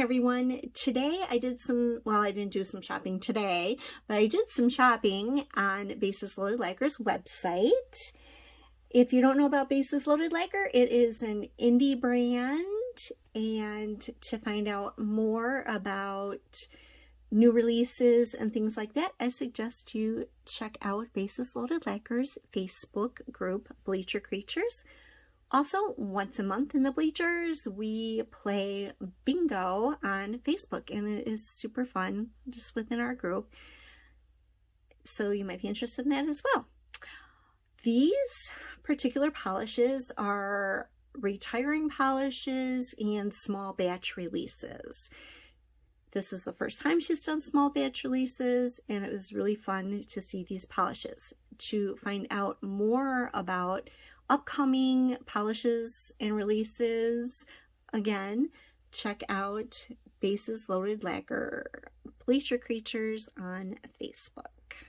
Hi everyone. Today I did I didn't do some shopping today, but I did some shopping on Basis Loaded Lacquer's website. If you don't know about Basis Loaded Lacquer, it is an indie brand, and to find out more about new releases and things like that, I suggest you check out Basis Loaded Lacquer's Facebook group, Bleacher Creatures. Also, once a month in the bleachers, we play bingo on Facebook, and it is super fun just within our group. So you might be interested in that as well. These particular polishes are retiring polishes and small batch releases. This is the first time she's done small batch releases, and it was really fun to see these polishes. To find out more about upcoming polishes and releases, again, check out Basis Loaded Lacquer Bleacher Creatures on Facebook.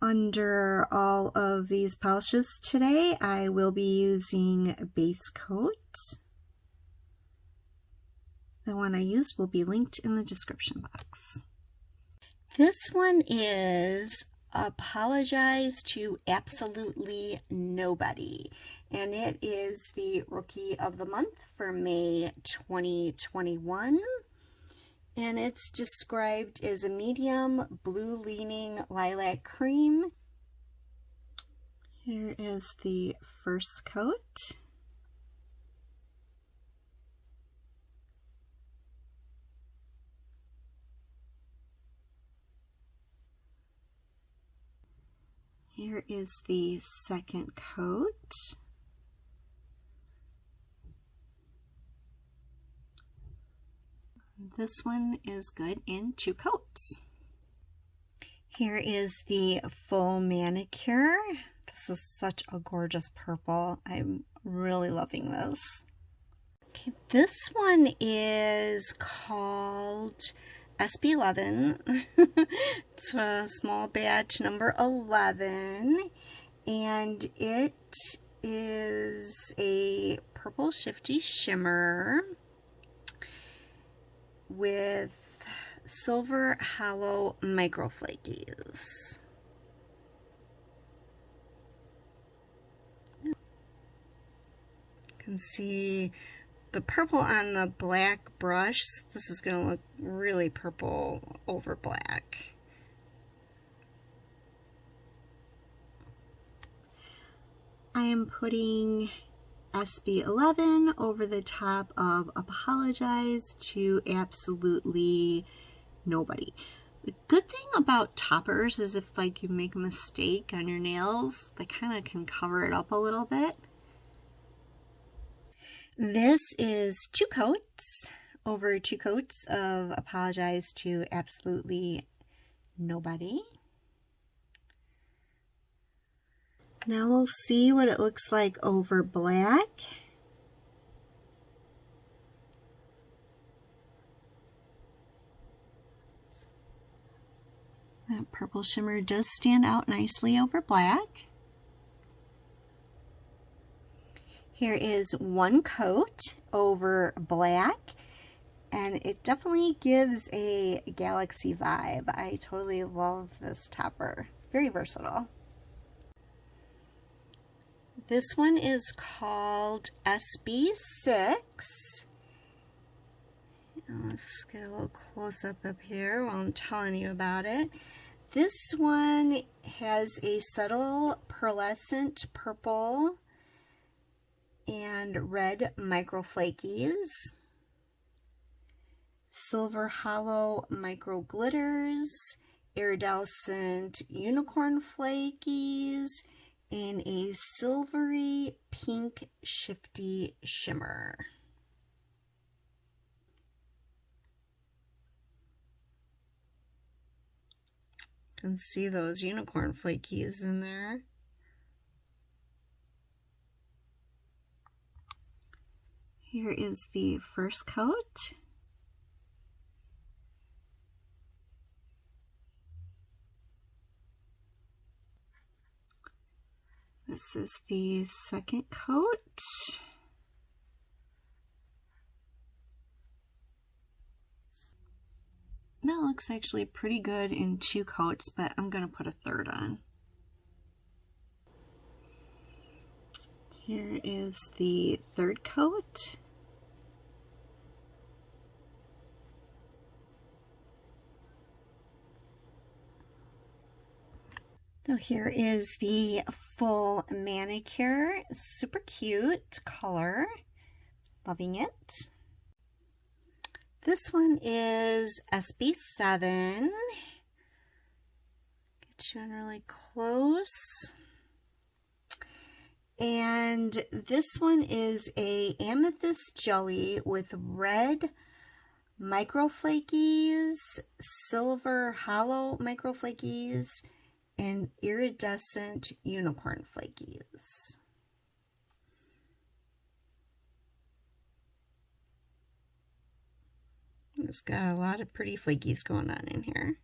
Under all of these polishes today, I will be using Base Coat. The one I used will be linked in the description box. This one is Apologize to Absolutely Nobody, and it is the Rookie of the Month for May 2021, and it's described as a medium blue leaning lilac cream. Here is the first coat. Here is the second coat. This one is good in 2 coats. Here is the full manicure. This is such a gorgeous purple. I'm really loving this. Okay, this one is called SB11. It's a small batch number 11, and it is a purple shifty shimmer with silver hollow microflakies. You can see the purple on the black brush. This is going to look really purple over black. I am putting SB11 over the top of Apologize to Absolutely Nobody. The good thing about toppers is if you make a mistake on your nails, they kind of can cover it up a little bit. This is 2 coats over 2 coats of Apologize to Absolutely Nobody. Now we'll see what it looks like over black. That purple shimmer does stand out nicely over black. Here is 1 coat over black, and it definitely gives a galaxy vibe. I totally love this topper. Very versatile. This one is called SB6. Let's get a little close up here while I'm telling you about it. This one has a subtle pearlescent purple and red microflakies, silver hollow micro glitters, iridescent unicorn flakies, and a silvery pink shifty shimmer. You can see those unicorn flakies in there. Here is the first coat. This is the second coat. That looks actually pretty good in 2 coats, but I'm going to put a third on. Here is the third coat. So here is the full manicure. Super cute color. Loving it. This one is SB7. Get you in really close. And this one is a amethyst jelly with red microflakies, silver hollow microflakies, and iridescent unicorn flakies. It's got a lot of pretty flakies going on in here.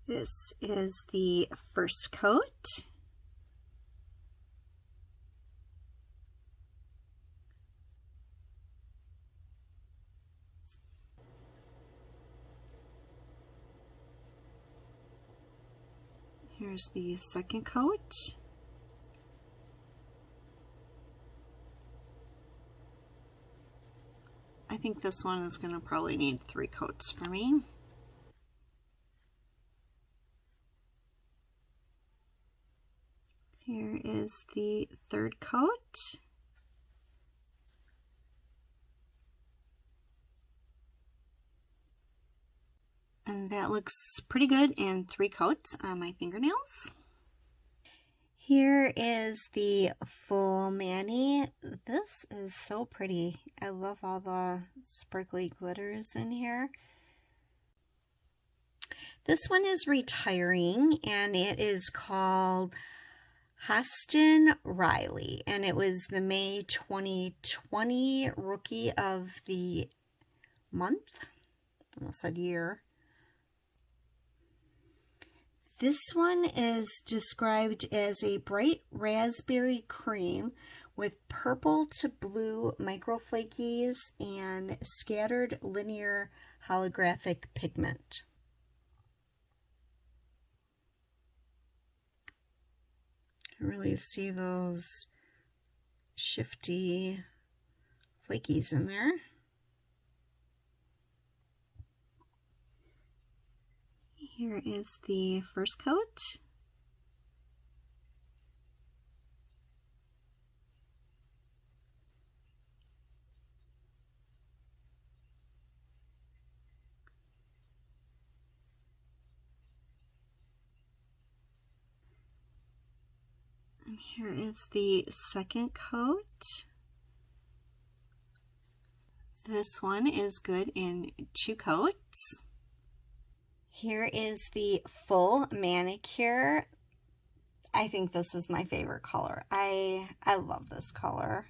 This is the first coat. Here's the second coat. I think this one is going to probably need 3 coats for me. Here is the third coat. And that looks pretty good in 3 coats on my fingernails. Here is the full mani. This is so pretty. I love all the sparkly glitters in here. This one is retiring, and it is called Hostin Riley, and it was the May 2020 Rookie of the Month. Almost said year. This one is described as a bright raspberry cream with purple to blue microflakies and scattered linear holographic pigment. I really see those shifty flakies in there. Here is the first coat. And here is the second coat. This one is good in 2 coats. Here is the full manicure. I think this is my favorite color. I love this color.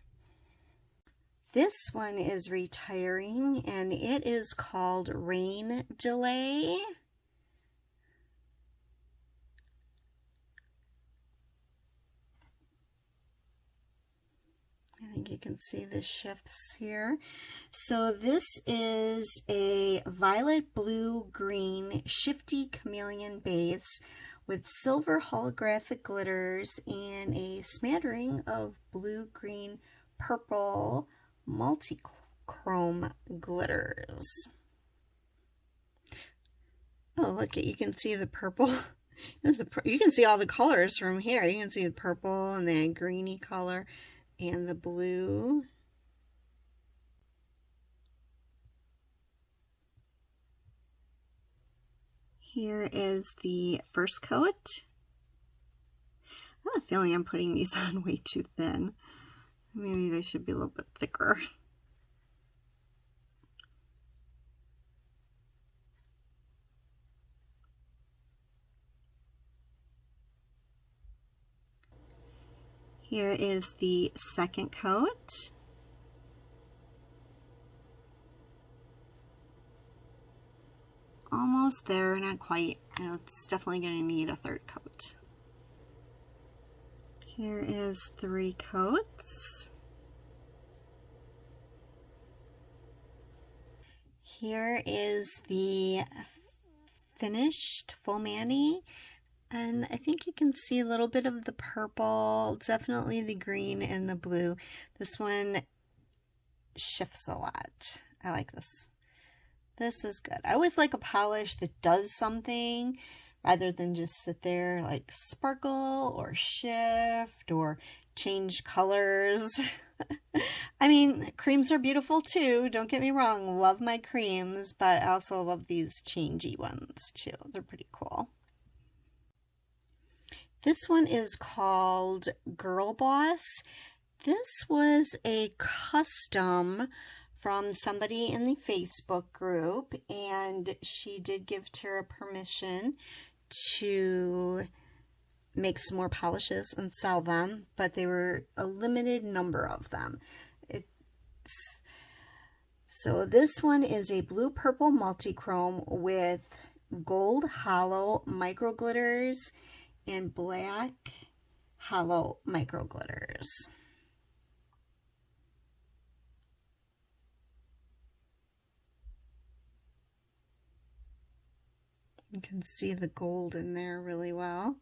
This one is retiring, and it is called Rain Delay. I think you can see the shifts here. So this is a violet, blue, green, shifty chameleon base with silver holographic glitters and a smattering of blue, green, purple, multi-chrome glitters. Oh, look, you can see the purple. You can see all the colors from here. You can see the purple and the greeny color and the blue. Here is the first coat. I have a feeling I'm putting these on way too thin. Maybe they should be a little bit thicker. Here is the second coat. Almost there, not quite. It's definitely going to need a third coat. Here is 3 coats. Here is the finished full mani, and I think you can see a little bit of the purple, definitely the green and the blue. This one shifts a lot. I like this. This is good. I always like a polish that does something rather than just sit there like sparkle or shift or change colors. I mean, creams are beautiful too. Don't get me wrong. Love my creams, but I also love these changey ones too. They're pretty cool. This one is called Girl Boss. This was a custom from somebody in the Facebook group, and she did give Tara permission to make some more polishes and sell them, but they were a limited number of them. So this one is a blue purple multi-chrome with gold hollow micro glitters and black hollow micro glitters. You can see the gold in there really well.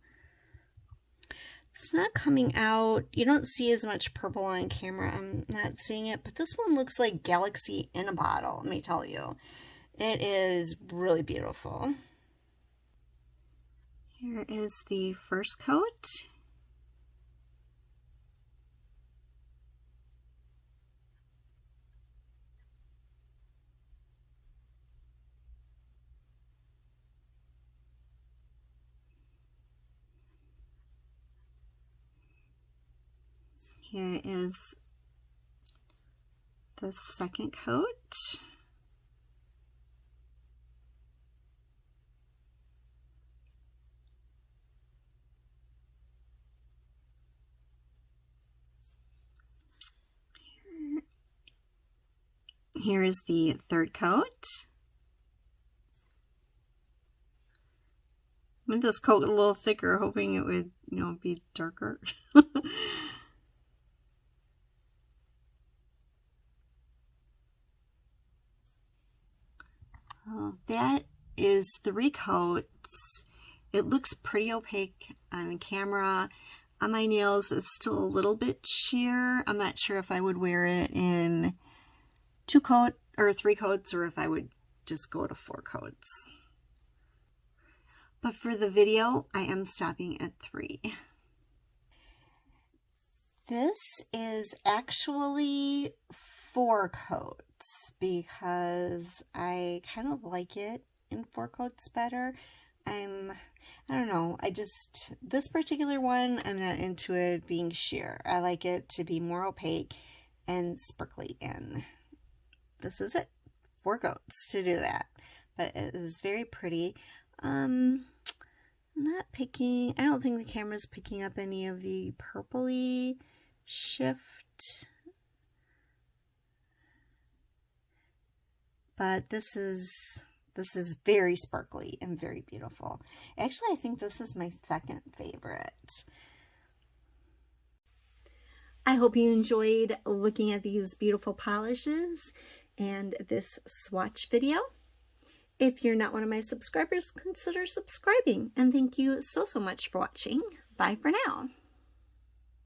It's not coming out. You don't see as much purple on camera. I'm not seeing it, but this one looks like Galaxy in a bottle, let me tell you. It is really beautiful. Here is the first coat. Here is the second coat. Here is the third coat. I made this coat a little thicker, hoping it would, be darker. That is 3 coats. It looks pretty opaque on camera. On my nails, it's still a little bit sheer. I'm not sure if I would wear it in 2 coats or 3 coats, or if I would just go to 4 coats. But for the video, I am stopping at 3. This is actually 4 coats because I kind of like it in 4 coats better. I don't know, this particular one, I'm not into it being sheer. I like it to be more opaque and sparkly, and this is it. 4 coats to do that. But it is very pretty. I don't think the camera's picking up any of the purpley shift. But this is very sparkly and very beautiful. Actually, I think this is my second favorite. I hope you enjoyed looking at these beautiful polishes and this swatch video. If you're not one of my subscribers, consider subscribing. And thank you so much for watching. Bye for now.